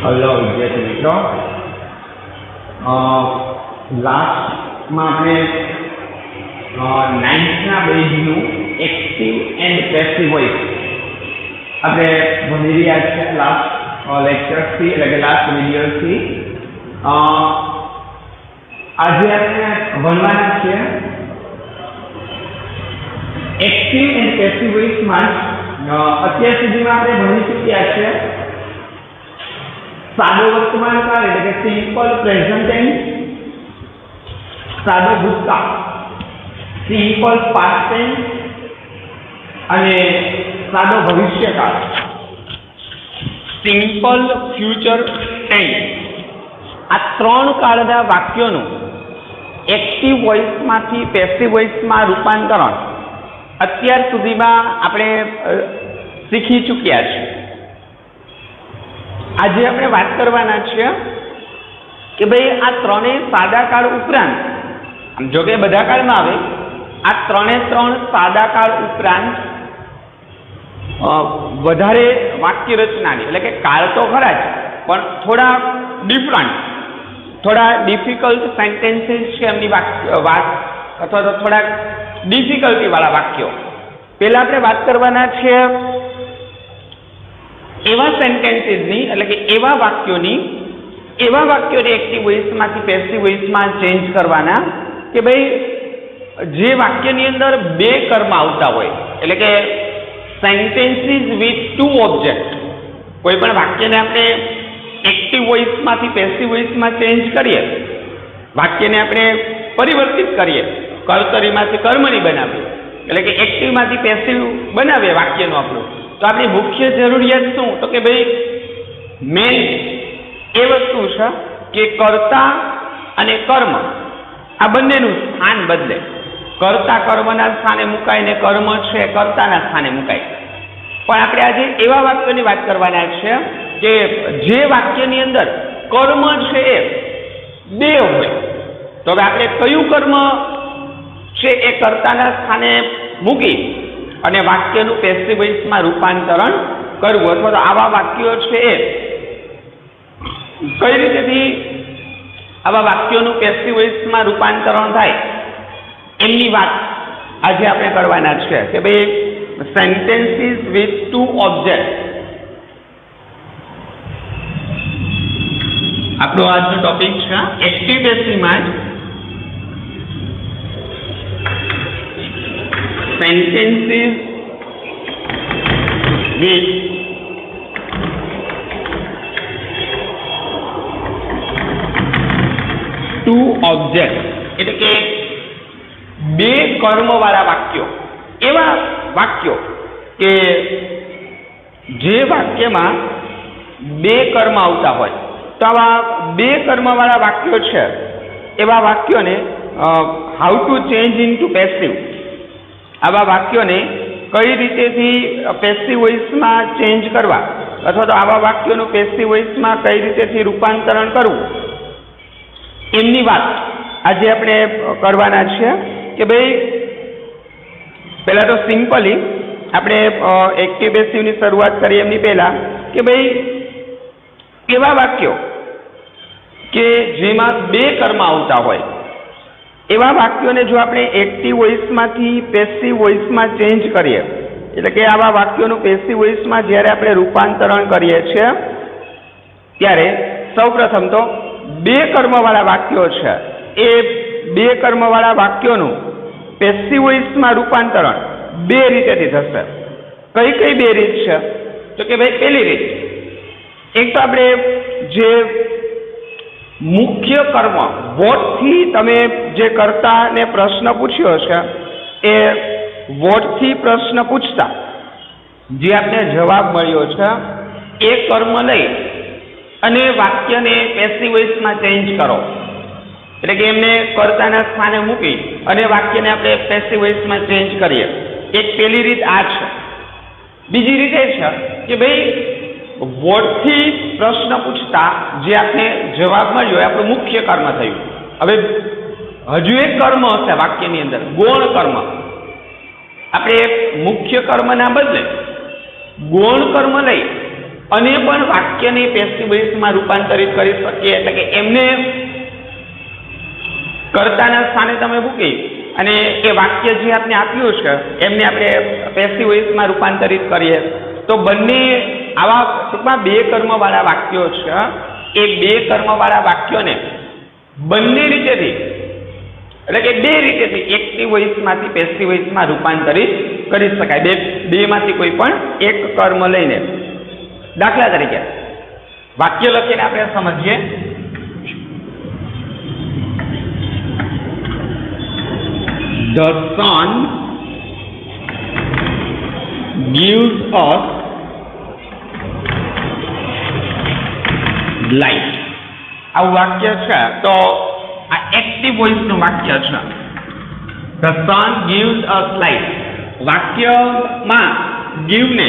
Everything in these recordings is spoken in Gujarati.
હલો વિદ્યાર્થી મિત્રો, લાસ્ટમાં આપણે 9થના પેજનું એક્ટિવ એન્ડ પેસિવ વોઇસ આપણે ભણી રહ્યા છે લાસ્ટ લેક્ચરથી, એટલે કે લાસ્ટ વિડીયોથી. આજે આપણે ભણવાના છે એક્ટિવ એન્ડ પેસિવ વોઇસમાં. અત્યાર સુધીમાં આપણે ભણી ચૂક્યા છે સાદો વર્તમાન કાળ એટલે કે સિમ્પલ પ્રેઝન્ટ ટેન્સ, સાદો ભૂતકાળ સિમ્પલ પાસ્ટ ટેન્સ અને સાદો ભવિષ્યકાળ સિમ્પલ ફ્યુચર ટેન્સ. આ ત્રણ કાળના વાક્યોનું એક્ટિવ વોઇસમાંથી પેસિવ વોઇસમાં રૂપાંતરણ અત્યાર સુધીમાં આપણે શીખી ચૂક્યા છીએ. આજે આપણે વાત કરવાના છે કે ભાઈ આ ત્રણેય સાદા કાળ ઉપરાંત, જો કે બધા કાળમાં આવે, આ ત્રણ સાદા કાળ ઉપરાંત વધારે વાક્ય રચનાની, એટલે કે કાળ તો ખરા જ, પણ થોડા ડિફરન્ટ, થોડા ડિફિકલ્ટ સેન્ટેન્સીસ છે એમની વાત અથવા તો થોડા ડિફિકલ્ટી વાળા વાક્યો. પહેલા આપણે વાત કરવાના છે એવા સેન્ટેન્સીસની, એટલે કે એવા વાક્યોની એક્ટિવ વોઇસમાંથી પેસિવ વોઇસમાં ચેન્જ કરવાના કે ભાઈ જે વાક્યની અંદર બે કર્મ આવતા હોય, એટલે કે સેન્ટેન્સીસ વિથ ટુ ઓબ્જેક્ટ. કોઈ પણ વાક્યને આપણે એક્ટિવ વોઇસમાંથી પેસિવ વોઇસમાં ચેન્જ કરીએ, વાક્યને આપણે પરિવર્તિત કરીએ, કર્તરીમાંથી કર્મણી બનાવીએ, એટલે કે એક્ટિવમાંથી પેસિવ બનાવીએ વાક્યનું આપણું, તો આપણી મુખ્ય જરૂરિયાત શું? તો કે ભાઈ મેન એ વસ્તુ છે કે કર્તા અને કર્મ આ બંનેનું સ્થાન બદલે. કર્તા કર્મના સ્થાને મુકાય ને કર્મ છે કર્તાના સ્થાને મુકાય. પણ આપણે આજે એવા વાક્યોની વાત કરવાના છે કે જે વાક્યની અંદર કર્મ છે એ બે હોય. તો હવે આપણે કયું કર્મ છે એ કર્તાના સ્થાને મૂકી અને વાક્યનું પેસિવ વોઇસમાં રૂપાંતરણ કરવું, અથવા તો આવા વાક્યો છે એ કઈ રીતેથી આવા વાક્યોનું પેસિવ વોઇસમાં રૂપાંતરણ થાય એમની વાત આજે આપણે કરવાના છે કે ભાઈ સેન્ટેન્સીસ વિથ ટુ ઓબ્જેક્ટ. આપણો આજનો ટોપિક છે active પેસિવમાં sentences with two objects, એટલે કે બે કર્મવાળા વાક્યો. એવા વાક્યો કે જે વાક્યમાં બે કર્મ આવતા હોય, તો આવા બે કર્મવાળા વાક્યો છે એવા વાક્યોને how to change into passive, આવા વાક્યોને કઈ રીતેથી પેસિવ વોઇસમાં ચેન્જ કરવા, અથવા તો આવા વાક્યોનું પેસિવ વોઇસમાં કઈ રીતેથી રૂપાંતરણ કરવું એમની વાત આજે આપણે કરવાના છે. કે ભાઈ પહેલા તો સિમ્પલી આપણે એક્ટિવ પેસિવની શરૂઆત કરીએ એમની પહેલા કે ભાઈ એવા વાક્યો કે જેમાં બે કર્મ આવતા હોય એવા વાક્યોને જો આપણે એક્ટિવ વોઇસમાંથી પેસિવ વોઇસમાં ચેન્જ કરીએ, એટલે કે આવા વાક્યોનું પેસિવ વોઇસમાં જ્યારે આપણે રૂપાંતરણ કરીએ છીએ ત્યારે સૌપ્રથમ તો બે કર્મવાળા વાક્યો છે એ બે કર્મવાળા વાક્યોનું પેસિવ વોઇસમાં રૂપાંતરણ બે રીતેથી થશે. કઈ કઈ બે રીત છે? તો કે ભાઈ પહેલી રીત, એક તો આપણે જે મુખ્ય કર્મ વોટથી તમે જે કર્તાને પ્રશ્ન પૂછ્યો છે એ વોટથી પ્રશ્ન પૂછતા જે આપને જવાબ મળ્યો છે એ કર્મ લઈ અને વાક્યને પેસિવ વોઇસમાં ચેન્જ કરો, એટલે કે એમને કર્તાના સ્થાને મૂકી અને વાક્યને આપણે પેસિવ વોઇસમાં ચેન્જ કરીએ. એક પહેલી રીત આ છે. બીજી રીત એ છે કે ભાઈ વોટથી પ્રશ્ન પૂછતા જે આપને જવાબ મળ્યો એ આપણું મુખ્ય કર્મ થયું. હવે હજુ એક કર્મ હશે વાક્યની અંદર, ગૌણ કર્મ. આપણે મુખ્ય કર્મના બદલે ગૌણ કર્મ લઈ અને પણ વાક્યને પેસિવ વોઇસમાં રૂપાંતરિત કરી શકીએ, એટલે કે એમને કર્તાના સ્થાને તમે મૂકી અને એ વાક્ય જે આપણે આપ્યું છે એમને આપણે પેસિવ વોઇસમાં રૂપાંતરિત કરીએ તો બંને આવા ટૂંકમાં બે કર્મવાળા વાક્યો છે, એ બે કર્મવાળા વાક્યોને બંને રીતેથી એટલે કે બે રીતેથી એક્ટિવ વોઇસમાંથી પેસિવ વોઇસમાં રૂપાંતરિત કરી શકાય, બેમાંથી કોઈ પણ એક કર્મ લઈને. દાખલા તરીકે વાક્ય લખીને આપણે સમજીએ. The sun gives us light. આવું વાક્ય છે તો આ એક્ટિવ વોઇસનું વાક્ય છે. The sun gives us light. વાક્યમાં give ને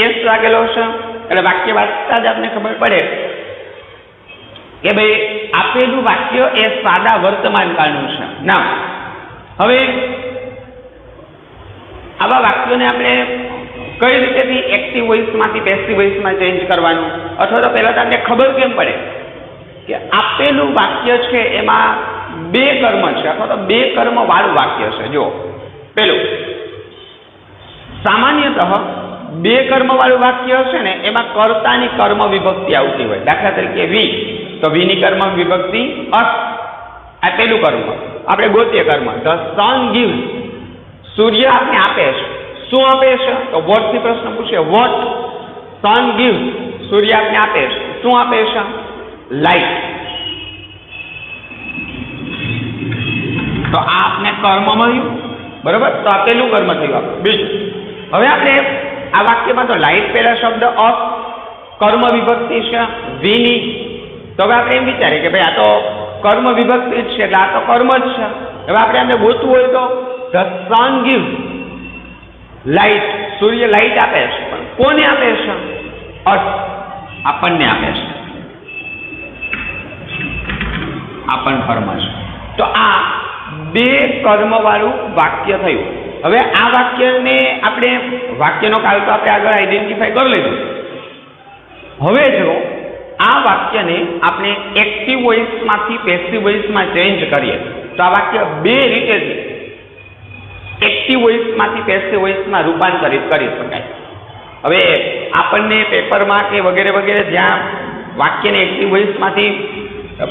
એસ લાગેલો છે એટલે વાક્ય વાંચતા જ આપને ખબર પડે કે ભાઈ આપેલું વાક્ય એ સાદા વર્તમાન કાળનું છે. ના, હવે આવા વાક્યોને આપણે કઈ રીતેથી એક્ટિવ વોઇસમાંથી પેસિવ વોઇસમાં ચેન્જ કરવાનું, અથવા તો પહેલા તો આપણે ખબર કેમ પડે કે આપેલું વાક્ય છે એમાં બે કર્મ છે અથવા તો બે કર્મ વાળું વાક્ય છે. જો પેલું સામાન્યતઃ બે કર્મ વાળું વાક્ય છે ને એમાં કર્તાની કર્મ વિભક્તિ આવતી હોય. દાખલા તરીકે વી, તો વીની કર્મ વિભક્તિ અસ, આ પેલું કર્મ આપણે ગોતીય કર્મ. ધ સન ગિવ્સ, સૂર્ય આપણે આપે છે. શું આપે છે? તો વોટ થી પ્રશ્ન પૂછે. વોટ? સન ગિવ્સ, સૂર્ય આપણે આપે છે. શું આપે છે? લાઈટ. તો આ આપને કર્મ મળ્યું, બરોબર? તો આ પેલું કર્મ થયું આપણું. બીજું, હવે આપણે આ વાક્યમાં તો લાઈટ પહેલા શબ્દ અસ, કર્મ વિભક્તિ છે વીની, તો હવે આપણે એમ વિચારીએ કે ભાઈ આ તો કર્મ વિભક્તિ જ છે એટલે આ તો કર્મ જ છે. હવે આપણે એમને ગોતવું હોય તો the sun gives light, Surya light આપે છે, પણ કોને આપે છે? અસ, આપણને આપે છે, આપણ કર્મ છે. તો આ બે કર્મ વાળું વાક્ય થયું. હવે આ વાક્યને આપણે વાક્યનો કાલ તો આપણે આગળ આઈડેન્ટિફાઈ કરી લીધું. હવે જો આ વાક્યને આપણે એક્ટિવ વોઇસમાંથી પેસિવ વોઇસમાં ચેન્જ કરીએ તો આ વાક્ય બે રીતેથી એક્ટિવ વોઇસમાંથી પેસિવ વોઇસમાં રૂપાંતરિત કરી શકાય. હવે આપણને પેપરમાં કે વગેરે વગેરે જ્યાં વાક્યને એક્ટિવ વોઇસમાંથી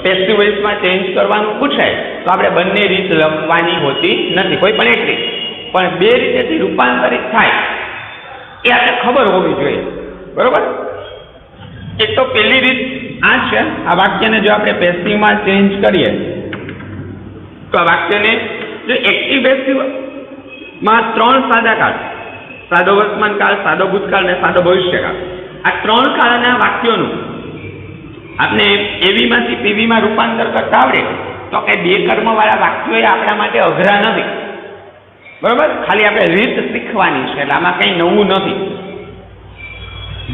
પેસિવ વોઇસમાં ચેન્જ કરવાનું પૂછાય તો આપણે બંને રીત લખવાની હોતી નથી, કોઈ પણ એક રીત, પણ બે રીતેથી રૂપાંતરિત થાય એ આપણે ખબર હોવી જોઈએ, બરોબર? એક તો પહેલી રીત આ છે, આ વાક્યને જો આપણે પેસિવમાં ચેન્જ કરીએ તો આ વાક્યને જો એક્ટિવ પેસિવમાં ત્રણ સાદા કાળ, સાદો વર્તમાન કાળ, સાદો ભૂતકાળ અને સાદો ભવિષ્યકાળ, આ ત્રણ કાળના વાક્યોનું આપણે એવીમાંથી પીવીમાં રૂપાંતર કરતા આવડે તો કે બે કર્મવાળા વાક્યો એ આપણા માટે અઘરા નથી, બરોબર? ખાલી આપણે રીત શીખવાની છે એટલે આમાં કંઈ નવું નથી.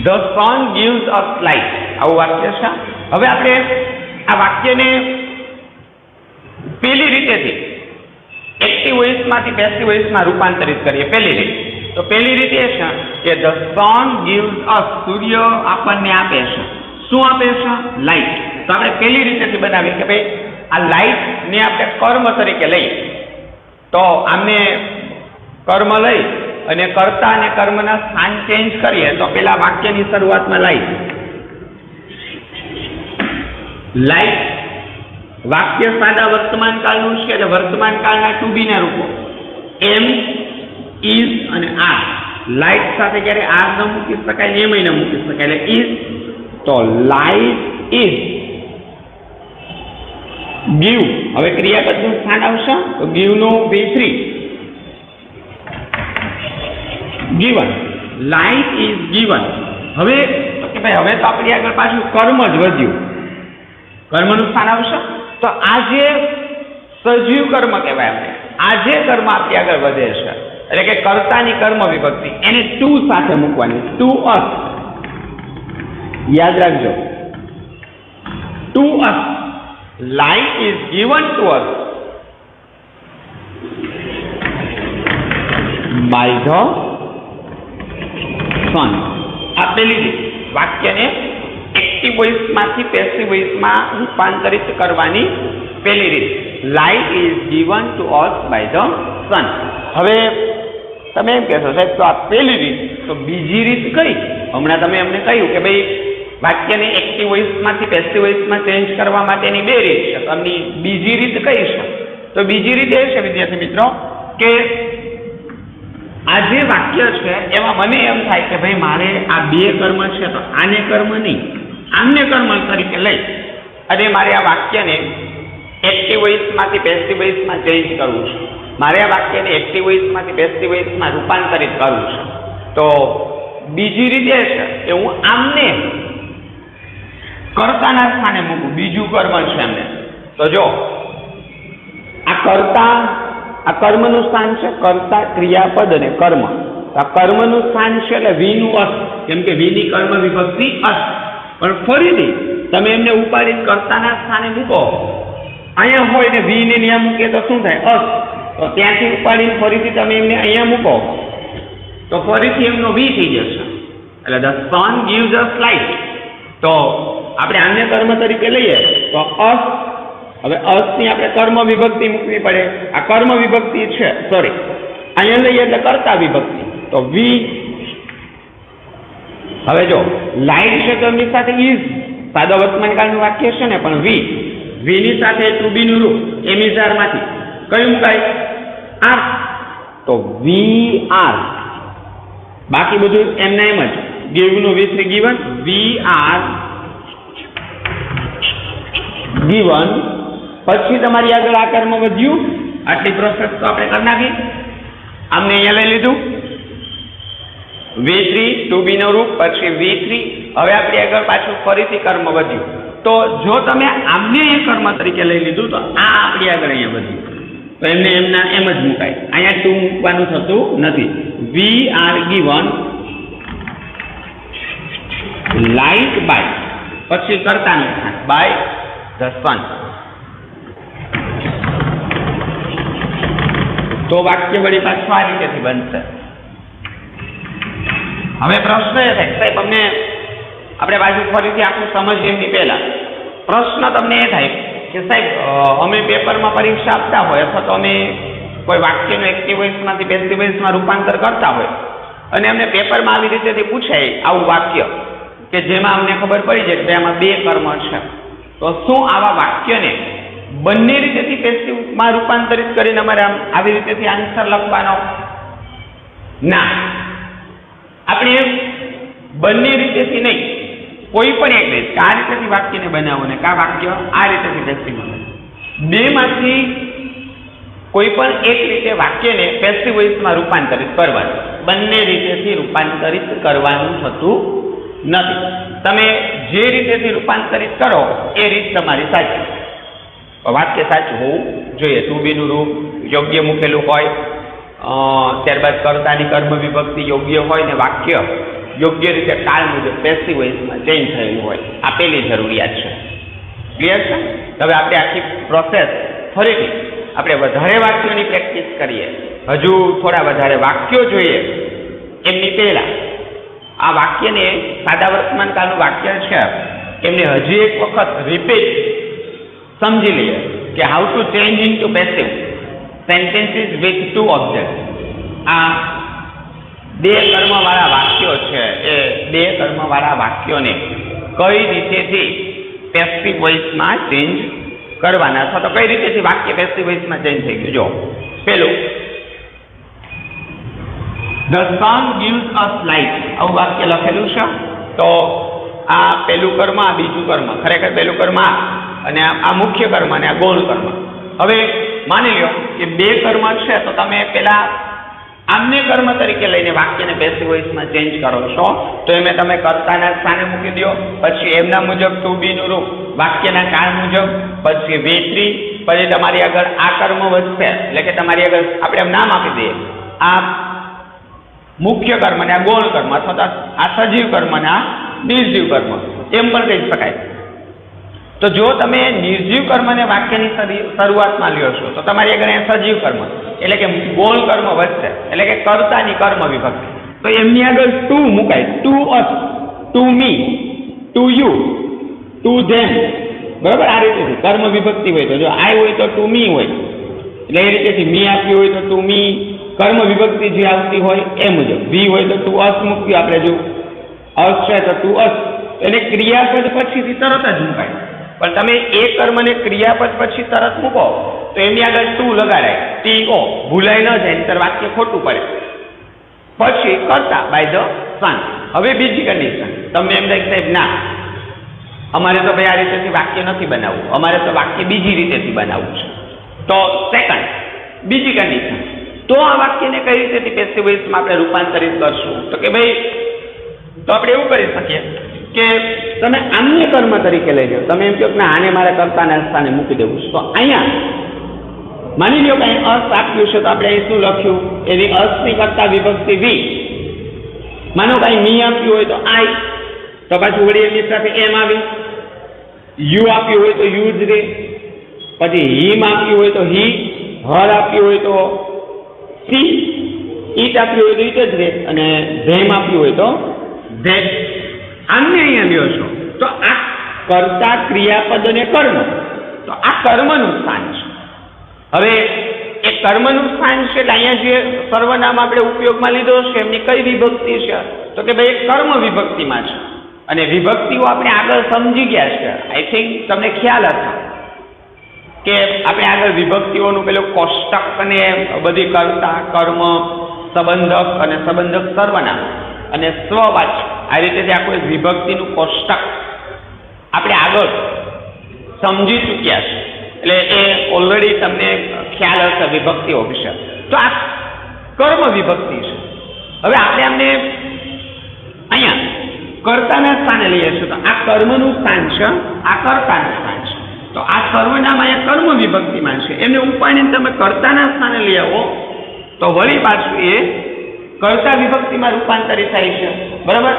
The sun gives us light, આવું વાક્ય છે. હવે આપણે આ વાક્યને પેલી રીતેથી એક્ટિવ વોઇસમાંથી પેસિવ વોઇસમાં રૂપાંતરિત કરીએ. પહેલી રીત, તો પહેલી રીત એ છે કે ધ સન ગિવ્સ અસ, સૂર્ય આપણને આપે છે. શું આપે છે? લાઈટ. તો આપણે પહેલી રીતેથી બનાવીએ કે ભાઈ આ લાઈટને આપણે કર્મ તરીકે લઈએ તો આમને કર્મ લઈ અને કર્તા અને કર્મના સ્થાન ચેન્જ કરીએ તો પેલા વાક્યની શરૂઆતમાં લાઈટ, લાઈટ વાક્ય સાદા વર્તમાન કાળનું છે એટલે વર્તમાન કાળના ટુ બી ના રૂપો એમ, ઇઝ અને આર. લાઈટ સાથે ક્યારે આર ન મૂકી શકાય ને એમ ન મૂકી શકાય એટલે ઇઝ. તો લાઈટ ઇઝ ગીવ. હવે ક્રિયાપદનું સ્થાન આવશે તો ગીવ નું V3 given, light is given. હવે તો કે ભાઈ હવે તો આપણી આગળ પાછું કર્મ જ વધ્યું, કર્મનું સ્થાન આવશે તો આ જે સજીવ કર્મ કહેવાય આપણે, આ જે કર્મ આપણી આગળ વધે છે એટલે કે કર્તાની કર્મ વિભક્તિ એને ટુ સાથે મૂકવાની, ટુ અસ. યાદ રાખજો, to us. Light is given to us by the sun. આ પેલી રીત. વાક્યને એક્ટિવ વોઇસમાંથી પેસિવ વોઇસમાં રૂપાંતરિત કરવાની પહેલી રીત, light is given to us by the sun. હવે તમે એમ કહેશો સાહેબ તો આ પહેલી રીત, તો બીજી રીત કઈ? હમણાં તમે અમને કહ્યું કે ભાઈ વાક્યને એક્ટિવ વોઇસમાંથી પેસિવ વોઇસમાં ચેન્જ કરવા માટેની બે રીત છે, તો આમની બીજી રીત કઈ છે? તો બીજી રીત એ છે વિદ્યાર્થી મિત્રો કે આ જે વાક્ય છે એમાં મને એમ થાય કે ભાઈ મારે આ બે કર્મ છે તો આને કર્મ નહીં આમને કર્મ તરીકે લઈ અને મારે આ વાક્યને એક્ટિવ વોઇસમાંથી પેસિવ વોઇસમાં ચેન્જ કરવું છે. મારે આ વાક્યને એક્ટિવ વોઇસમાંથી પેસિવ વોઇસમાં રૂપાંતરિત કરવું છે. તો બીજી રીત એ છે કે હું આમને કર્તાના સ્થાને મૂકું, બીજું કર્મ છે એમને. તો જો આ કર્તા, આ કર્મનું સ્થાન છે, કર્તા ક્રિયાપદ અને કર્મ. આ કર્મનું સ્થાન છે એટલે વીનું અસ, કેમ કે વીની કર્મ વિભક્તિ અસ. પણ ફરીથી તમે એમને ઉપાડીને કર્તાના સ્થાને મૂકો, અહીંયા હોય ને વીને ત્યાં મૂકે તો શું થાય? અસ. તો ત્યાંથી ઉપાડીને ફરીથી તમે એમને અહીંયા મૂકો તો ફરીથી એમનો વી થઈ જશે. એટલે the sun gives us light. તો આપણે આને કર્મ તરીકે લઈએ તો અસ, હવે અસની આપણે કર્મ વિભક્તિ મૂકવી પડે. આ કર્મ વિભક્તિ છે, સોરી અહીંયા લઈએ એટલે કર્તા વિભક્તિ, તો વી. હવે જો લાઇટ છે તો એમની સાથે ઇઝ, સાદા વર્તમાનકાળનું વાક્ય છે ને, પણ વીની સાથે ટુ બીનું રૂપ એમિઝારમાંથી કયું મુકાય? આર. તો વી આર. બાકી બધું એમના એમ જ. ગીવનું V3 given, V are given. પછી તમારી આગળ આ કર્મ વધ્યું, આટલી પ્રોસેસ તો આપણે કરી નાખી. આમને અહીંયા લઈ લીધું V3 ટુ બી નું રૂપ, પછી V3. હવે આપણી આગળ પાછું ફરીથી કર્મ વધ્યું. તો જો તમે આમને એ કર્મ તરીકે લઈ લીધું તો આ આપણી આગળ અહીંયા વધ્યું, તો એમને એમના એમ જ મુકાય. અહીંયા ટુ મૂકવાનું થતું નથી. We are given light by, પછી કર્તાનું સ્થાન બાય ધ સન. તો વાક્ય વળી પાછું આ રીતેથી બનશે. હવે પ્રશ્ન એ થાય સાહેબ અમને, આપણે બાજુ ફરીથી આખું સમજીએ એમની પહેલા પ્રશ્ન તમને એ થાય કે સાહેબ અમે પેપરમાં પરીક્ષા આપતા હોય અથવા તો અમે કોઈ વાક્યનું એક્ટિવ વોઇસમાંથી પેસિવ વોઇસમાં રૂપાંતર કરતા હોય અને અમને પેપરમાં આવી રીતેથી પૂછાય આવું વાક્ય કે જેમાં અમને ખબર પડી જાય કે આમાં બે કર્મ છે, તો શું આવા વાક્યને બંને રીતેથી પેસિવમાં રૂપાંતરિત કરીને અમારે આમ આવી રીતેથી આન્સર લખવાનો? ના, આપણે બંને રીતેથી નહીં, કોઈ પણ એક રીત કે આ રીતેથી વાક્યને બનાવો ને કા વાક્ય આ રીતેથી પેસિવ બને. બેમાંથી કોઈ પણ એક રીતે વાક્યને પેસિવ વોઇસમાં રૂપાંતરિત કરવાનું, બંને રીતેથી રૂપાંતરિત કરવાનું થતું નથી. તમે જે રીતેથી રૂપાંતરિત કરો એ રીત તમારી સાચી, વાક્ય સાચું હોવું જોઈએ. ટુ બીનું રૂપ યોગ્ય મૂકેલું હોય, ત્યારબાદ કર્તાની કર્મ વિભક્તિ યોગ્ય હોય ને વાક્ય યોગ્ય રીતે કાળ મુજબ પેસિવ વોઇસમાં ચેન્જ થયેલું હોય, આ પહેલી જરૂરિયાત છે. ક્લિયર છે? હવે આપણે આખી પ્રોસેસ ફરીથી આપણે વધારે વાક્યોની પ્રેક્ટિસ કરીએ, હજુ થોડા વધારે વાક્યો જોઈએ એમની પહેલા આ વાક્યને સાદા વર્તમાન કાળનું વાક્ય છે એમને હજી એક વખત રિપીટ સમજી લઈએ કે how to change into passive sentences with two object. આ બે કર્મવાળા વાક્યો છે, એ બે કર્મવાળા વાક્યોને કઈ રીતેથી પેસિવ વોઇસમાં ચેન્જ કરવાના, અથવા તો કઈ રીતેથી વાક્ય પેસિવ વોઇસમાં ચેન્જ થઈ ગયું. જો પેલું the sun gives us light, આવું વાક્ય લખેલું છે. તો આ પહેલું કર્મ, આ બીજું કર્મ, ખરેખર પહેલું કર્મ આ અને આ મુખ્ય કર્મ અને આ ગૌણ કર્મ. હવે માની લ્યો કે બે કર્મ છે તો તમે પેલા આમને કર્મ તરીકે લઈને વાક્યને પેસિવ વોઇસમાં ચેન્જ કરો છો તો એમે તમે કર્તાના સ્થાને મૂકી દો, પછી એમના મુજબ ટુ બી નું રૂપ વાક્યના કાળ મુજબ, પછી V3, પછી તમારી આગળ આ કર્મ વધશે એટલે કે તમારી આગળ આપણે એમ નામ આપી દઈએ આ મુખ્ય કર્મ ને આ ગૌણ કર્મ, અથવા તો આ સજીવ કર્મ ને આ નિર્જીવ કર્મ એમ પણ કહી શકાય. તો જો તમે નિર્જીવ કર્મને વાક્યની શરૂઆતમાં લ્યો છો તો તમારી આગળ સજીવ કર્મ એટલે કે ગૌણ કર્મ વધશે, એટલે કે કર્તાની કર્મ વિભક્તિ. તો એમની આગળ ટુ મુકાય, two us. To me, to you, to them, બરાબર. આ રીતે કર્મ વિભક્તિ હોય તો જો આઈ હોય તો ટુ મી હોય, એટલે એ રીતેથી મી આપ્યું હોય તો ટુ મી, કર્મ વિભક્તિ જે આવતી હોય એ મુજબ. વી હોય તો ટુ અસ મૂક્યું આપણે, જો અસ છે તો ટુ અસ, એને ક્રિયાપદ પછીથી તરત જ મુકાય. પણ તમે એ કર્મને ક્રિયાપદ પછી તરત મૂકો તો એમની આગળ ટુ લગાડાય, ટી ઓ, ભૂલાઈ ન જાય નહીતર વાક્ય ખોટું પડે. પછી કરતા બાય ધ સન. હવે બીજી કન્ડિશન, તમે એમ લાગે સાહેબ ના અમારે તો ભાઈ આ રીતેથી વાક્ય નથી બનાવવું, અમારે તો વાક્ય બીજી રીતેથી બનાવવું છે, તો સેકન્ડ બીજી કન્ડિશન, તો આ વાક્યને કઈ રીતેથી પેસિવ વોઇસમાં આપણે રૂપાંતરિત કરશું? તો કે ભાઈ તો આપણે એવું કરી શકીએ કે તમે આમને કર્મ તરીકે લઈ લો. તમે એમ કહો કે ના આને મારે કર્તાના સ્થાને મૂકી દેવું છે, તો અહીંયા માની લો કે અહીં અર્થ આપ્યું છે તો આપણે અહીં શું લખ્યું? એની અર્થની કરતા વિભક્તિ વી. માનો કે અહીં મી આપ્યું હોય તો આઈ, તો પાછું વળી એની સાથે એમ આવી. યુ આપ્યું હોય તો યુ જ રે. પછી હિમ આપ્યું હોય તો હી, હર આપ્યું હોય તો સી, ઈટ આપ્યું હોય તો ઈટ જ રે, અને ધેમ આપ્યું હોય તો ધે. આમને અહીંયા લ્યો છો તો આ કર્તા, ક્રિયાપદ અને કર્મ, તો આ કર્મનું સ્થાન છે. હવે એ કર્મનું સ્થાન છે એટલે અહીંયા જે સર્વનામ આપણે ઉપયોગમાં લીધો છે એમની કઈ વિભક્તિ છે? તો કે ભાઈ કર્મ વિભક્તિમાં છે. અને વિભક્તિઓ આપણે આગળ સમજી ગયા છે. આઈ થિંક તમને ખ્યાલ હશે કે આપણે આગળ વિભક્તિઓનું પેલું કોષ્ટક અને બધી કર્તા, કર્મ, સંબંધક અને સંબંધક સર્વનામ અને સ્વવાચક, આ રીતે આખું એક વિભક્તિનું કોષ્ટક આપણે આગળ સમજી ચૂક્યા છે. એટલે એ ઓલરેડી તમને ખ્યાલ હશે વિભક્તિઓ વિશે. તો આ કર્મ વિભક્તિ છે. હવે આપણે અમને અહીંયા કર્તાના સ્થાને લઈએ છીએ, તો આ કર્મનું સ્થાન છે, આ કર્તાનું સ્થાન છે. તો આ સર્વનામ અહીંયા કર્મ વિભક્તિમાં છે, એમને ઉપાડીને તમે કર્તાના સ્થાને લઈ આવો તો વળી પાછું એ કર્તા વિભક્તિમાં રૂપાંતરિત થાય છે, બરાબર.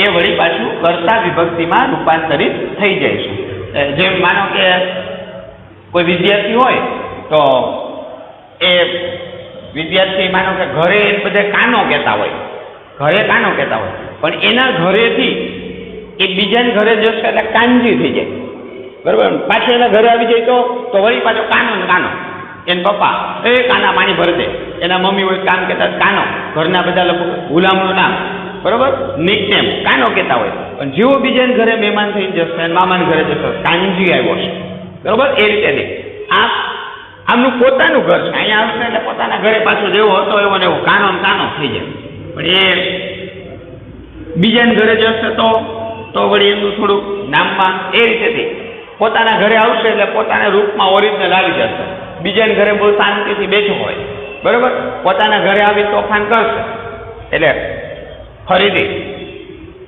એ વળી પાછું કર્તા વિભક્તિમાં રૂપાંતરિત થઈ જાય છે. જેમ માનો કે કોઈ વિદ્યાર્થી હોય તો એ વિદ્યાર્થી માનો કે ઘરે બધા કાનો કહેતા હોય, ઘરે કાનો કહેતા હોય, પણ એના ઘરેથી એ બીજાના ઘરે જશે એટલે કાનજી થઈ જાય, બરાબર. પાછું એના ઘરે આવી જાય તો વળી પાછો કાનો ને કાનો. એના પપ્પા એ કાના પાણી ભરી દે, એના મમ્મી હોય કામ કહેતા કાનો, ઘરના બધા લોકો ગુલામનું નામ, બરાબર, નિકનેમ કાનો કહેતા હોય. પણ જેવો બીજાના ઘરે મહેમાન થઈ જશે, મામાના ઘરે જશે, કાનજી આવ્યો છે, બરાબર. એ રીતે નહીં, આ આમનું પોતાનું ઘર છે, અહીંયા આવશે એટલે પોતાના ઘરે પાછો જેવો હતો એવો ને એવો કાનો ને કાનો થઈ જાય. પણ એ બીજાના ઘરે જશે તો વળી એમનું થોડુંક નામમાં એ રીતેથી પોતાના ઘરે આવશે એટલે પોતાના રૂપમાં ઓરિજિનલ આવી જશે. બીજાના ઘરે બહુ શાંતિથી બેઠો હોય, બરાબર, પોતાના ઘરે આવી તોફાન કરશે એટલે ફરીથી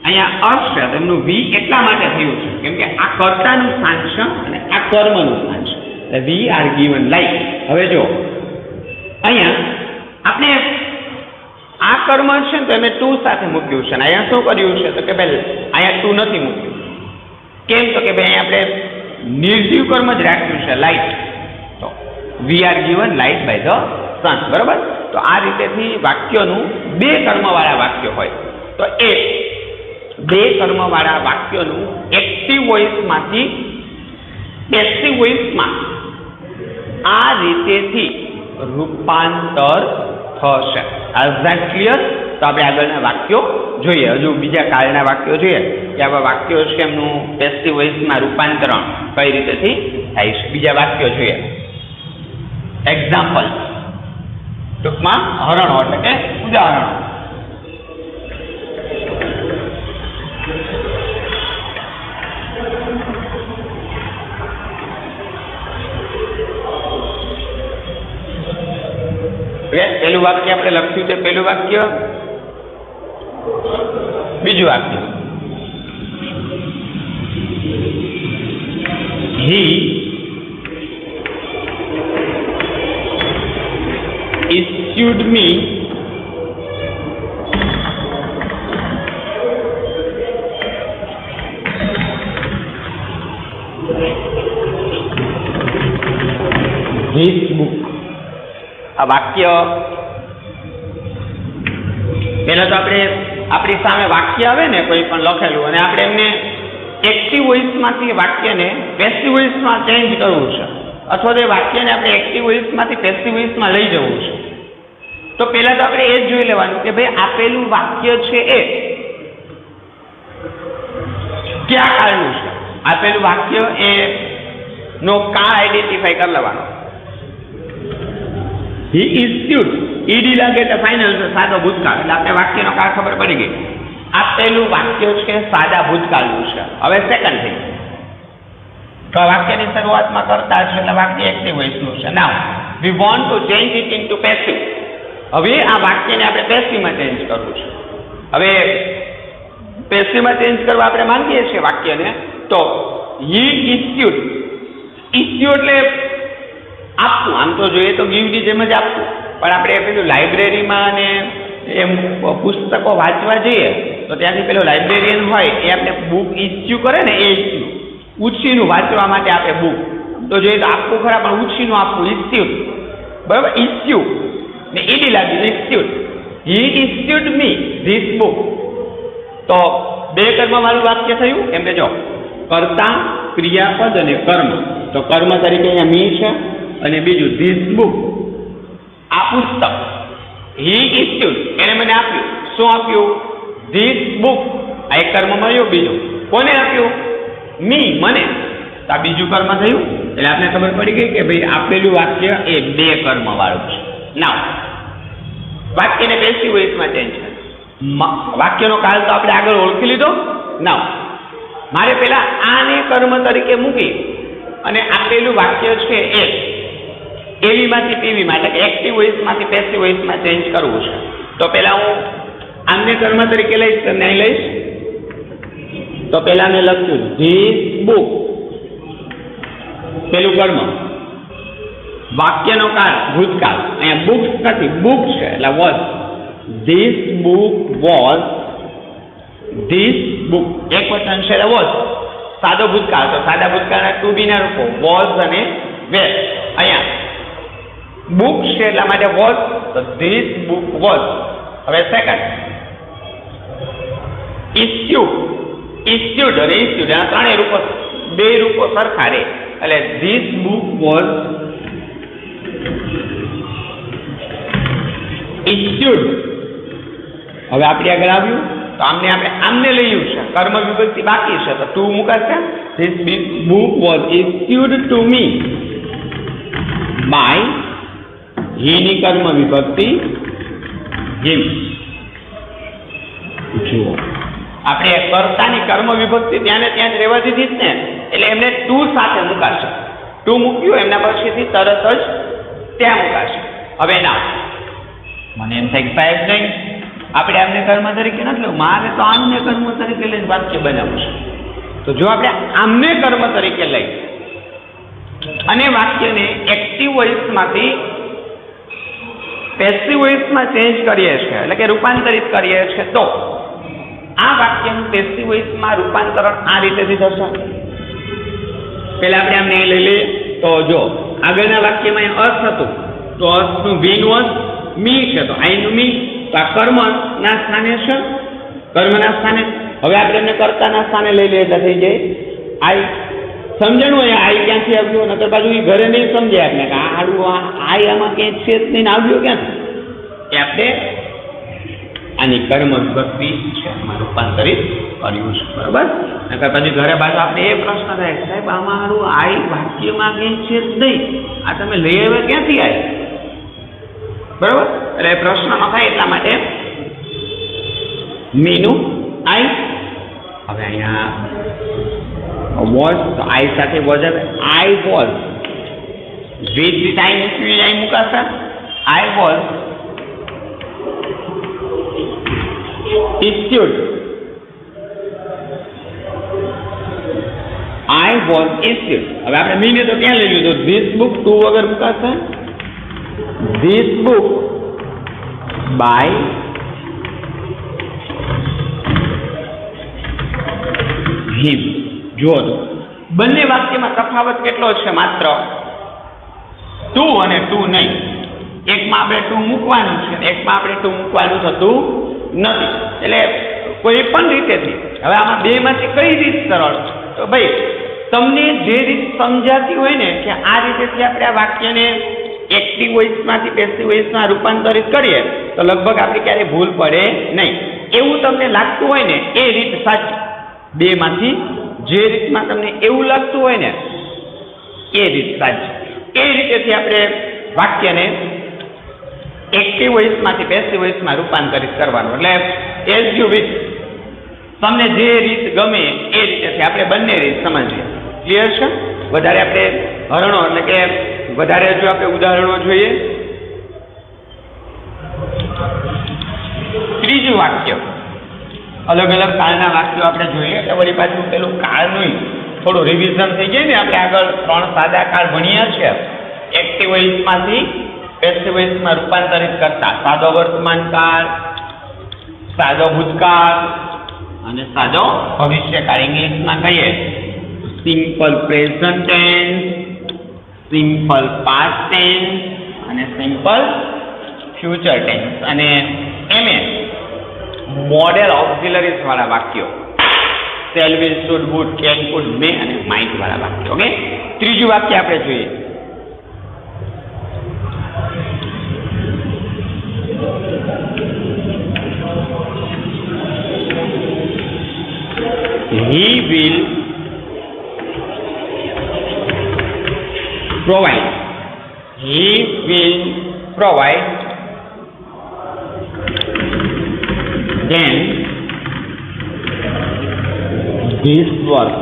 અહીંયા અર્થ છે તેમનું વી એટલા માટે થયું છે કેમ કે આ કર્તાનું સ્થાન છે અને આ કર્મનું સ્થાન છે. એટલે વી આર ગિવન લાઈક. હવે જો અહીંયા આપણે આ કર્મ છે ને તો એમે ટુ સાથે મૂક્યું છે, અને અહીંયા શું કર્યું છે તો કે ભાઈ અહીંયા ટુ નથી મૂક્યું. કેમ તો કે ભાઈ આપણે નિર્જીવ કર્મ જ રાખ્યું છે, લાઇટ. તો we are given light by the sun, બરાબર. તો આ રીતેથી વાક્યોનું બે કર્મવાળા વાક્ય હોય તો એ બે કર્મવાળા વાક્યોનું એક્ટિવ વોઇસમાંથી પેસિવ વોઇસમાં આ રીતેથી રૂપાંતર થશે. Is that clear? તો આપણે આગળના વાક્યો જોઈએ, હજુ બીજા કાળના વાક્યો જોઈએ કે આવા વાક્યો છે એમનું પેસિવ વોઇસમાં રૂપાંતરણ કઈ રીતેથી થાય છે. બીજા વાક્યો જોઈએ. એક્ઝામ્પલ, ટૂંકમાં હરણો એટલે કે ઉદાહરણો. પેલું વાક્ય આપણે લખ્યું છે, પેલું વાક્ય, બીજું વાક્ય. He issued me this book. આ વાક્ય પહેલા તો આપણે આપણી સામે વાક્ય આવે ને કોઈ પણ લખેલું અને આપણે એમને એક્ટિવ વોઇસમાંથી વાક્યને પેસિવ વોઇસમાં ચેન્જ કરવું છે અથવા તો એ વાક્યને આપણે એક્ટિવ વોઇસમાંથી પેસિવ વોઇસમાં લઈ જવું છે, તો પહેલા તો આપણે એ જ જોઈ લેવાનું કે ભાઈ આપેલું વાક્ય છે એ ક્યાં કાળનું છે. આપેલું વાક્ય એ નો કાળ આઈડેન્ટિફાઈ કરી લેવાનો. હી ઇસ્યુડ, ઈડી લાગે એટલે ફાઇનલ છે, સાદો ભૂતકાળ, એટલે આપણે વાક્યનો કાળ ખબર પડી ગઈ. આપેલું વાક્ય છે સાદા ભૂતકાળનું છે. હવે સેકન્ડ થિંગ, તો વાક્યની શરૂઆતમાં કરતા છે એટલે વાક્ય એક્ટિવ વોઇસનું છે. Now we want to change it into passive. હવે આ વાક્યને આપણે પેસિવમાં ચેન્જ કરવું છે. હવે પેસિવમાં ચેન્જ કરવા આપણે માંગીએ છીએ વાક્યને, તો હી ઇસ્યુડ, ઇસ્યુ એટલે આપવું, આમ તો જોઈએ તો ગીવની જેમ જ આપવું, પણ આપણે પેલું લાઇબ્રેરીમાં ને એમ પુસ્તકો વાંચવા જઈએ તો ત્યાંથી પેલો લાઇબ્રેરિયન હોય એ આપણે બુક ઇસ્યુ કરે ને, એ ઇસ્યુ ઉછીનું વાંચવા માટે આપે બુક, તો જોઈએ તો આપવું ખરા પણ ઉછીનું આપવું, ઇસ્યુ, બરાબર, ઇસ્યુ ને ઈડી લાગી issued. He issued me this book. તો બે કર્મવાળું વાક્ય થયું. એમને જો કર્તા, ક્રિયાપદ અને કર્મ, તો કર્મ તરીકે અહીંયા મી છે અને બીજું ધીસ બુક, આ પુસ્તક. હી ઇસ્યુડ, એને મને આપ્યું. શું આપ્યું? This book. આ એક કર્મ મળ્યો. બીજું કોને આપ્યું? મી, મને. તો આ બીજું કર્મ થયું. એટલે આપણે ખબર પડી ગઈ કે ભાઈ આપેલું વાક્ય એ બે કર્મ વાળું છે. નાઉ વાક્યને પેસિવ વોઇસમાં ચેન્જ કરે. વાક્યનો કાળ તો આપણે આગળ ઓળખી લીધો. નાઉ મારે પેલા આને કર્મ તરીકે મૂકી અને આપેલું વાક્ય છે એ એવીમાંથી પીવીમાં, એટલે કે એક્ટિવ વોઇસમાંથી પેસિવ વોઇસમાં ચેન્જ કરવું છે. તો પેલા હું આને કર્મ તરીકે લઈશ, તો નહીં લઈશ. તો પેલા મેં લખ્યું ધીસ બુક, પેલું કર્મ, વાક્યનો કાળ ભૂતકાળ, અહીંયા બુક્સ નથી, બુક છે એટલે was. This book was, this book એક વચન છે એટલે વોઝ. સાદો ભૂતકાળ, તો સાદા ભૂતકાળના ટુ બી ના રૂપો વોઝ અને વેર. અહીંયા બુક છે એટલા માટે વોઝ, તો ધીસ બુક વોઝ. હવે સેકન્ડ, ઇસ્યુ, ઇસ્યુડ અને ઇસ્યુડ, આ ત્રણેય રૂપો, બે રૂપો સરખા રે એટલે ધીસ બુક વોઝ ઇસ્યુડ. હવે આપણે આગળ આવ્યું તો આમને લઈ છે, કર્મ વિભક્તિ બાકી છે, તો ટુ મુકાશે. This book was issued to me by, હીની કર્મ વિભક્તિ હિમ. જુઓ આપણે કર્તાની કર્મ વિભક્તિ ત્યાં ને ત્યાં જ રહેવા દીધી જ ને, એટલે એમને ટુ સાથે મુકાશે. ટુ મૂક્યું એમના પછીથી તરત જ ત્યાં મુકાશે. હવે ના મને એમ થાય કે સાહેબ નહીં, આપણે આમને કર્મ તરીકે નથી લેવું, મારે તો આમને કર્મ તરીકે લઈને વાક્ય બનાવવું છે. તો જો આપણે આમને કર્મ તરીકે લઈ અને વાક્યને એક્ટિવ વોઇસમાંથી પેસિવ વોઇસમાં ચેન્જ કરીએ છીએ, એટલે કે રૂપાંતરિત કરીએ છીએ, તો આ વાક્યનું પેસિવ વોઇસમાં રૂપાંતરણ આ રીતેથી થશે. પેલા આપણે આમને લઈ લઈએ. તો જો આગળના વાક્યમાં અર્થ હતું, તો અર્થનું ભીનું અર્થ મી છે, તો આઈનું મી, તો આ કર્મના સ્થાને છે, કર્મના સ્થાને. હવે આપણે એમને કર્તાના સ્થાને લઈ લઈએ એટલે થઈ જાય આઈ. સમજણું હોય આઈ ક્યાંથી આવ્યો, નકર બાજુ એ ઘરે નહીં સમજાય આપણે કે આ આડું આઈ આમાં ક્યાંય છે જ નહીં, આવ્યો ક્યાંથી, એ આપણે આની કર્મ વિભક્તિ છે એમાં રૂપાંતરિત કર્યું છે, બરાબર. નકર પછી ઘરે બાજુ આપણે એ પ્રશ્ન થાય, સાહેબ આમાં આડું આઈ વાક્યમાં ક્યાંય છે જ નહીં, આ તમે લઈ આવ્યા ક્યાંથી આઈ, બરાબર. એટલે પ્રશ્ન ન થાય એટલા માટે મીનું આઈ. હવે અહીંયા વોઝ, તો આઈ સાથે વોઝ આવે, I was with the time I મુકાશે. I was issued, I was issued. હવે આપણે મીને તો ક્યાં લઈ લીધું? ધીસ બુક ટુ વગર મુકાશે. This book by him. જુઓ તો બંને વાક્યમાં તફાવત કેટલો છે? માત્ર ટુ અને ટુ નહીં. એકમાં આપણે ટુ મૂકવાનું છે, એકમાં આપણે ટુ મૂકવાનું થતું નથી. એટલે કોઈ પણ રીતેથી હવે આમાં બેમાંથી કઈ રીત સરળ? તો ભાઈ તમને જે રીત સમજાતી હોય ને કે આ રીતેથી આપણે આ વાક્યને એક્ટિવ વોઇસમાંથી પેસિવ વોઇસમાં રૂપાંતરિત કરીએ તો લગભગ આપણે ક્યારેય ભૂલ પડે નહીં. એવું તમને લાગતું હોય ને એ રીત સાચી. બેમાંથી જે રીતમાં તમને એવું લાગતું હોય ને એ રીત સાચી. એ રીતેથી આપણે વાક્યને એક્ટિવ વોઇસમાંથી પેસિવ વોઇસમાં રૂપાંતરિત કરવાનું. એટલે એઝ યુ વિશ, તમને જે રીત ગમે એ રીતેથી આપણે બંને રીત સમજીએ. ક્લિયર છે? વધારે આપણે હરણો એટલે કે વધારે જો આપણે ઉદાહરણો જોઈએ. ત્રીજું વાક્ય, અલગ અલગ કાળના વાક્યો આપણે જોઈએ એટલે વળી પાછું પેલું કાળનું થોડું રિવિઝન થઈ જાય ને. આપણે આગળ 3 સાદા કાળ ભણ્યા છે એક્ટિવ વોઇસમાંથી પેસિવ વોઇસમાં રૂપાંતરિત કરતા. સાદો વર્તમાન કાળ, સાદો ભૂતકાળ અને સાદો ભવિષ્યકાળ. ઇંગ્લિશમાં કહીએ simple present tense, simple past tense અને સિમ્પલ ફ્યુચર ટેન્સ. અને એમે મોડેલ ઓક્સિલરીઝ વાળા વાક્યો shall, will, should, would, can, could, may અને માઇટ વાળા વાક્યો. ઓકે, ત્રીજું વાક્ય આપણે જોઈએ. He will provide. He will provide then this work.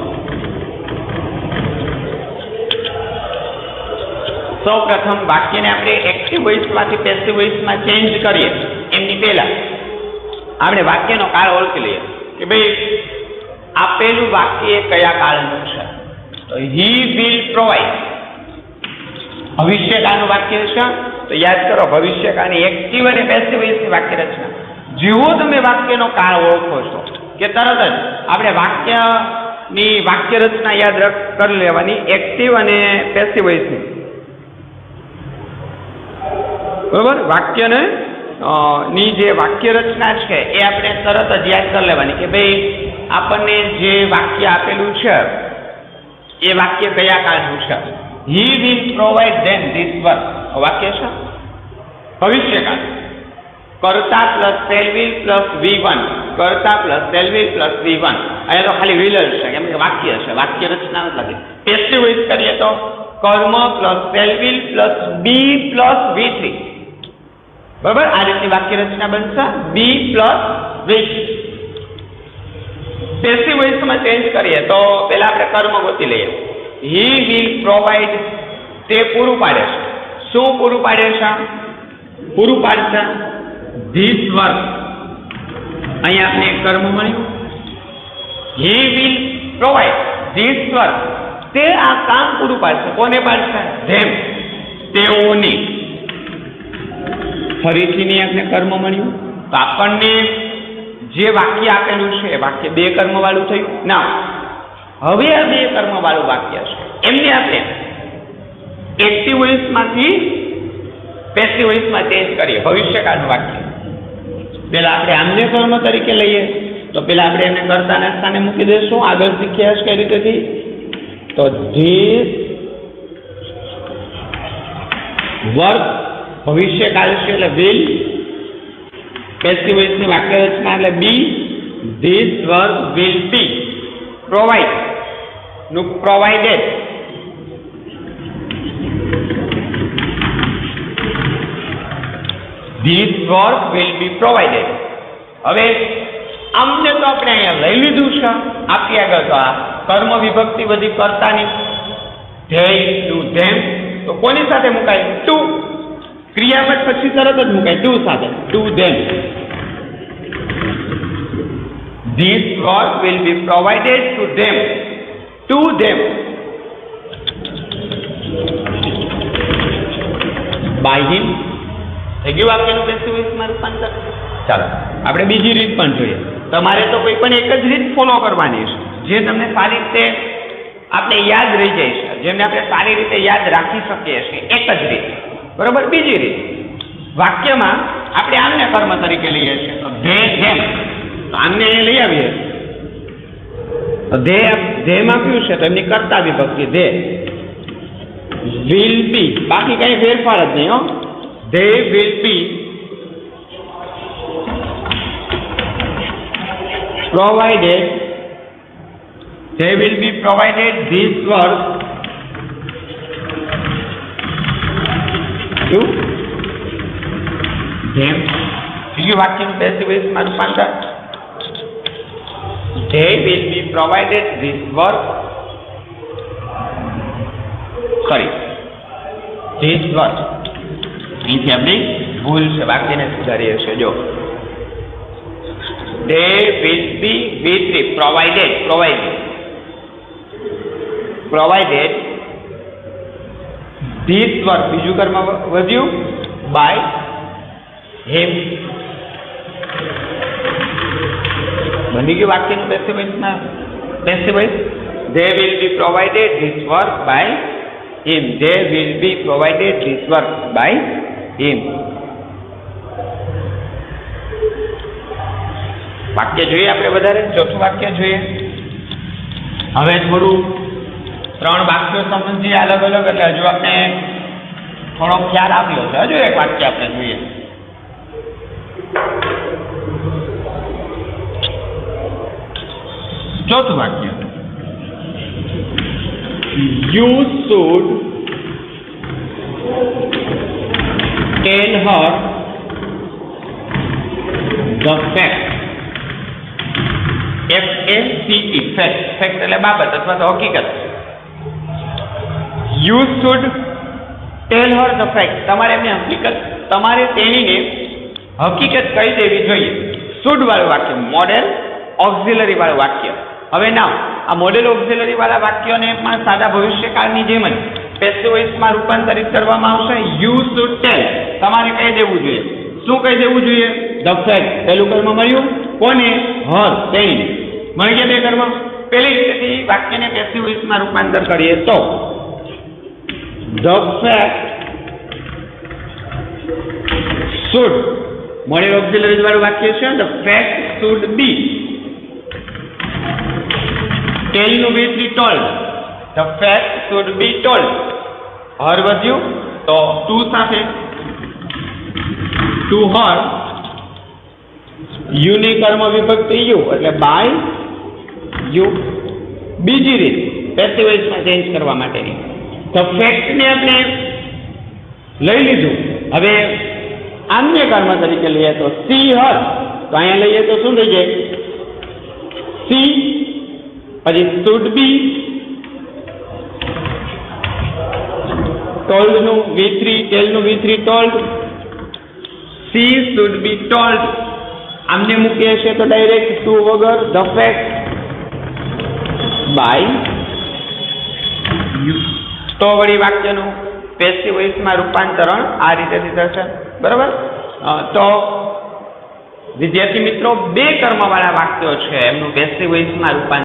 સૌ પ્રથમ વાક્યને આપણે એક્ટિવ વોઇસમાંથી પેસિવ વોઇસમાં ચેન્જ કરીએ એમની પહેલા આપણે વાક્યનો કાળ ઓળખી લઈએ કે ભાઈ આપેલું વાક્ય કયા કાળનું છે. તો હી વિલ પ્રોવાઈડ ભવિષ્યકાળનું વાક્ય છે. તો યાદ કરો, ભવિષ્યકાળની એક્ટિવ અને પેસિવ વોઇસની વાક્ય રચના. જેવો તમે વાક્યનો કાળ ઓળખો છો કે તરત જ આપણે વાક્યની વાક્ય રચના યાદ કરી લેવાની એક્ટિવ અને પેસિવ વોઇસની. બરોબર? વાક્યને ની જે વાક્ય રચના છે એ આપણે તરત જ યાદ કરી લેવાની કે ભાઈ આપણને જે વાક્ય આપેલું છે એ વાક્ય કયા કાળનું છે. He will provide them this work વાક્ય છે ભવિષ્યકાળ. કર્તા plus shall will plus V1, કર્તા plus shall will plus V1. અહીંયા તો ખાલી વિલ જ છે કેમ કે વાક્ય છે, વાક્ય રચના નથી લાગે. પેસિવ વોઇસ કરીએ તો કર્મ plus shall will plus be plus V3. બરાબર? આ રીતની વાક્ય રચના બનશે બી પ્લસ V3. પેસિવ વોઇસમાં ચેન્જ કરીએ તો પહેલા આપણે કર્મ ગોતી લઈએ. હી વિલ પ્રોવાઈડ, તે પૂરું પાડે છે. શું પૂરું પાડે છે? પૂરું પાડશે ધીસ વર્ક. અહીંયા આપણે એક કર્મ મળ્યું. He will provide this work, તે આ કામ પૂરું પાડશે. કોને પાડશે? ધેમ, તેઓને. ફરીથી ની આપણે કર્મ મળ્યું. તો આપણને જે વાક્ય આપેલું છે એ વાક્ય બે કર્મ વાળું થયું ના. હવે આ બે કર્મ વાળું વાક્ય છે એમને આપણે એક્ટિવ વોઇસમાંથી પેસિવ વોઇસમાં ચેન્જ કરીએ. ભવિષ્યકાળનું વાક્ય પેલા આપણે આમને કર્મ તરીકે લઈએ તો પેલા આપણે એને કર્તાના સ્થાને મૂકી દઈશું. આગળ શીખ્યા છે કઈ રીતેથી? તો ધીસ વર્ક ભવિષ્યકાળ છે એટલે વિલ. પેસિવ વોઇસની વાક્ય રચના એટલે be. This work will be provide નું provided. This work will be provided. હવે આમને તો આપણે અહીંયા લઈ લીધું છે આપી આગળ. તો આ કર્મ વિભક્તિ બધી કર્તાની. ધેય, ડુ, ધેમ. તો કોની સાથે મુકાય? ટુ. ક્રિયાપદ પછી તરત જ મુકાય ટુ સાથે. To them. This work will be provided to them. To them by him. થઈ ગયું વાક્યનું પેસિવ વોઇસમાં રૂપાંતર. ચાલો આપણે બીજી રીત પણ જોઈએ. તમારે તો કોઈ પણ એક જ રીત ફોલો કરવાની છે જે તમને સારી રીતે આપણે યાદ રહી જાય છે, જેને આપણે સારી રીતે યાદ રાખી શકીએ છીએ. એક જ રીત. બરોબર? બીજી રીત, વાક્યમાં આપણે આમને કર્મ તરીકે લઈએ છીએ તો ધે, ધેમ. તો આમને અહીંયા લઈ આવીએ તો ધ્યેય માં કયું છે તો એમની કર્તા વિભક્તિ ધે વિલ બી, બાકી કઈ ફેરફાર જ નહીં હો. They will be provided, they will be provided this work to them. બીજું વાક્યનું પેસિવ વોઇસમાં રૂપાંતર, they will be provided this work, this work. અહીંથી આપણી ભૂલ છે, વાક્યને સુધારીએ છીએ. જો they will be V3 provided this work, બીજું કર્મ વધ્યું by him. બની ગયું વાક્યનું passive voice. they will be provided this work by him, they will be provided this work by him. વાક્ય જોઈએ આપણે વધારે. ચોથું વાક્ય જોઈએ. હવે થોડું 3 વાક્યો સમજીએ અલગ અલગ, એટલે હજુ આપણે થોડો ખ્યાલ આવ્યો છે. હજુ એક વાક્ય આપણે જોઈએ. ચોથું વાક્ય, you should tell her the fact. FACT, fact એટલે બાબત અથવા તો હકીકત. You should tell her the fact, તમારે એમને હકીકત, તમારે તેણીને હકીકત કહી દેવી જોઈએ. શુડ વાળું વાક્ય, મોડેલ ઓક્ઝિલરી વાળું વાક્ય. હવે ના આ મોડેલ ઓક્ઝિલરી વાળા વાક્યોને પણ સાદા ભવિષ્યકાળની જેમ જ પેસિવ વોઇસમાં રૂપાંતરિત કરવામાં આવશે. યુ શુડ ટેલ, તમારે કહી દેવું જોઈએ. શું કહી દેવું જોઈએ? The fact. પહેલું કર્મ મળ્યું કોને? હર, તેણીને. મળી ગયા બે કર્મ. પેલી રીતેથી વાક્યને પેસિવ વોઇસમાં રૂપાંતર કરીએ તો the fact should, modal auxiliary વાળું વાક્ય છે. ધ ફેક્ટ શુડ બી, ટેલનું will be told, the fact should be told. Her વધ્યું તો ટુ સાથે ટુ હર, યુની કર્મ વિભક્તિ યુ એટલે બાય યુ. બીજી રીત પેસિવ વોઇસમાં ચેન્જ કરવા માટેની, ધ ફેક્ટને આપણે લઈ લીધું. હવે આન્ય કર્મ તરીકે લઈએ તો સી હર, તો અહીંયા લઈએ તો શું થઈ જાય? સી, પછી શુડ બી, ટોલ્ડનું V3, ટેલનું V3 told, see should be told. આમને મૂકીએ છીએ તો ડાયરેક્ટ ટુ વગર ધ ફેક્ટ બાય યુ. તો વળી વાક્યનું પેસિવ વોઇસમાં રૂપાંતરણ આ રીતેથી થશે. બરાબર? તો વિદ્યાર્થી મિત્રો, બે કર્મવાળા વાક્યો છે એમનું પેસિવ વોઇસમાં રૂપાંતર